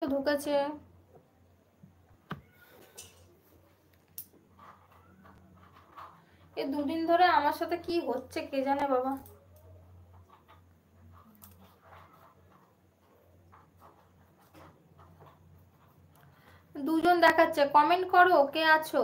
ঢুকেছে। এই দুদিন ধরে আমার সাথে কি হচ্ছে কে জানে বাবা। দুজন দেখাচ্ছে, কমেন্ট করো কে আছো।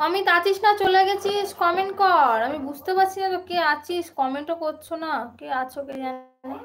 অমিত আছিস না, চলে গেছিস? কমেন্ট কর, আমি বুঝতে পারছি না তো কে আছিস, কমেন্টও করছো না, কে আছো কে জানে।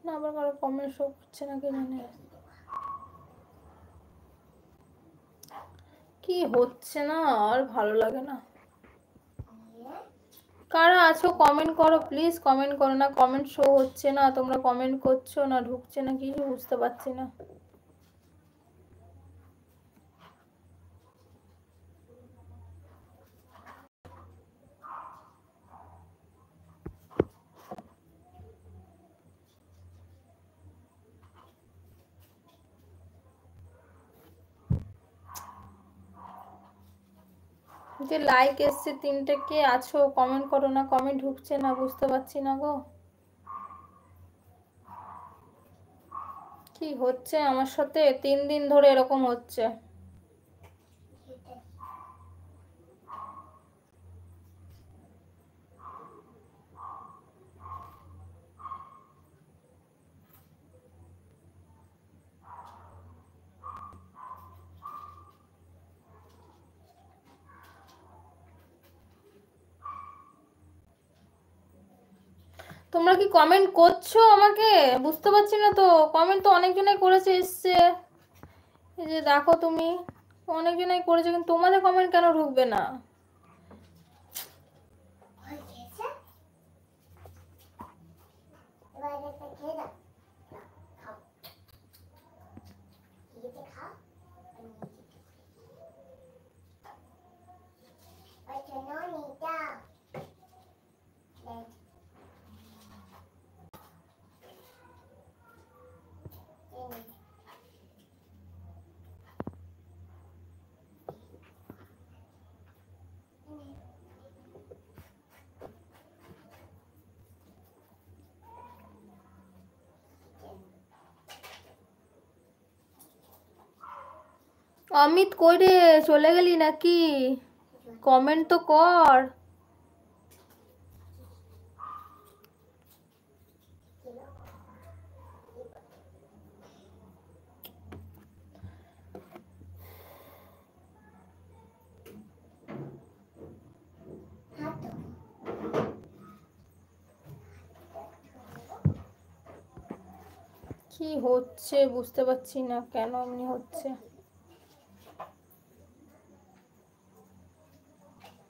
না আবার কারো কমেন্ট শো করছে না কে জানে কি হচ্ছে না, আর ভালো লাগে না। কারা আছো কমেন্ট করো প্লিজ, কমেন্ট করো না, কমেন্ট শো হচ্ছে না, তোমরা কমেন্ট করছো না, ঢুকছে না, কিছু বুঝতে পারছি না। যে লাইক এসছে 3টে, কে আছো কমেন্ট করো না, কমেন্ট ঢুকছে না, বুঝতে পারছি না গো কি হচ্ছে আমার সাথে, 3 দিন ধরে এরকম হচ্ছে। তোমরা কি কমেন্ট করছো আমাকে, বুঝতে পারছি না তো। কমেন্ট তো অনেকজনাই করেছে, এসছে, এই যে দেখো তুমি, অনেকজনাই করেছে, কিন্তু তোমাদের কমেন্ট কেন ঢুকবে না? অমিত কই রে, চলে গেলি নাকি? কমেন্ট তো কর। কি হচ্ছে বুঝতে পারছি না, কেন এমনি হচ্ছে।